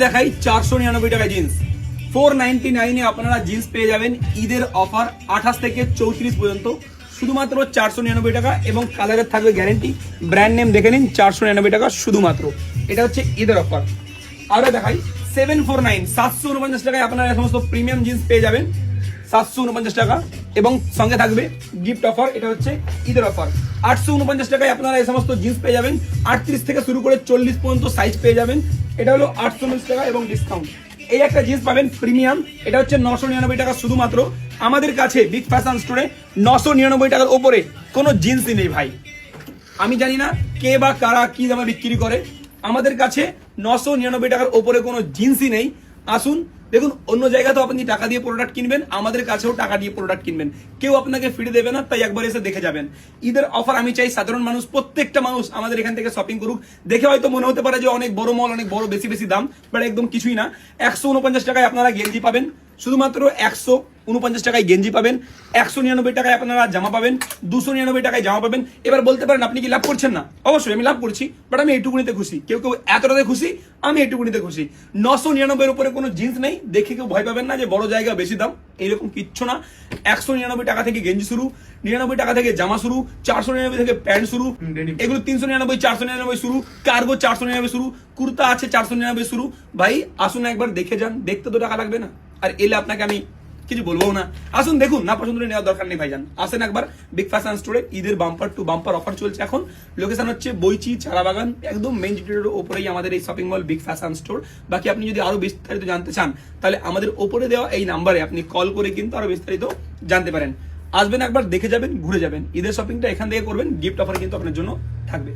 দেখাই 499 টাকা জিন্স 499 এ আপনারা জিন্স পেয়ে যাবেন ঈদের অফার 28 থেকে 34 পর্যন্ত শুধুমাত্র 499 টাকা এবং কালারের থাকবে গ্যারেন্টি। ব্র্যান্ড নেম দেখে নিন, 499 টাকা শুধুমাত্র। এটা হচ্ছে ঈদের অফার। আরো দেখাই 749 749 টাকায় আপনারা এই সমস্ত প্রিমিয়াম জিন্স পেয়ে যাবেন 749 টাকা এবং সঙ্গে থাকবে গিফট অফার। এটা হচ্ছে ঈদের অফার। 849 টাকায় আপনারা এই সমস্ত জিন্স পেয়ে যাবেন 38 থেকে শুরু করে 40 পর্যন্ত সাইজ পেয়ে যাবেন। এটা হলো 849 টাকা এবং ডিসকাউন্ট। এই একটা জিন্স পাবেন প্রিমিয়াম, এটা হচ্ছে 999 টাকা শুধুমাত্র। আমাদের কাছে বিগ ফ্যাশন স্টোরে 999 টাকার ওপরে কোনো জিন্সই নেই ভাই। আমি জানি না কে বা কারা কি দামে বিক্রি করে, আমাদের কাছে 999 টাকার ওপরে কোনো জিন্সই নেই। আসুন দেখুন, অন্য জায়গায় তো আপনি টাকা দিয়ে প্রোডাক্ট কিনবেন, আমাদের কাছেও টাকা দিয়ে প্রোডাক্ট কিনবেন, কেউ আপনাকে ফ্রি দেবে না, তাই একবার এসে দেখে যাবেন। ঈদের অফার আমি চাই সাধারণ মানুষ, প্রত্যেকটা মানুষ আমাদের এখান থেকে শপিং করুক। দেখে হয়তো মনে হতে পারে যে অনেক বড় মল, অনেক বড়, বেশি বেশি দাম, বাট একদম কিছুই না। 149 টাকায় আপনারা গেঞ্জি পাবেন, শুধুমাত্র 149 টাকায় গেঞ্জি পাবেন, 199 টাকায় আপনারা জামা পাবেন, 299 টাকায় জামা পাবেন। এবার বলতে পারেন আপনি কি লাভ করছেন না? অবশ্যই আমি লাভ করছি, বাট আমি এইটুকুনিতে খুশি। কেউ কেউ এতটাতে খুশি, আমি এইটুকুনিতে খুশি। 999 উপরে কোনো জিন্স নেই, দেখে কেউ ভয় পাবেন না যে বড় জায়গা বেশি দাম, এইরকম কিচ্ছু না। 199 টাকা থেকে গেঞ্জি শুরু, 99 টাকা থেকে জামা শুরু, 499 থেকে প্যান্ট শুরু, এগুলো 399, 499 শুরু, কার্গো 499 শুরু, কুর্তা আছে 499 শুরু। ভাই আসুন একবার দেখে যান, দেখতে তো টাকা লাগবে না, আর এলে আপনাকে আমি কিছু বলবো না। আসুন দেখুন, না পছন্দ হলে নেওয়ার দরকার নেই ভাইজান। আসেন একবার বিগ ফ্যাশন স্টোরে, ঈদের বাম্পার টু বাম্পার অফার চলছে এখন। লোকেশন হচ্ছে বইচি চারাবাগান, একদম মেইন রোডের ওপরেই আমাদের এই shopping mall big fashion store. বাকি আপনি যদি আরো বিস্তারিত জানতে চান তাহলে আমাদের ওপরে দেওয়া এই নাম্বারে আপনি কল করে কিন্তু আরো বিস্তারিত জানতে পারেন। আসবেন একবার, দেখে যাবেন, ঘুরে যাবেন। ঈদের শপিংটা এখান থেকে করবেন, গিফট অফার কিন্তু আপনার জন্য থাকবে।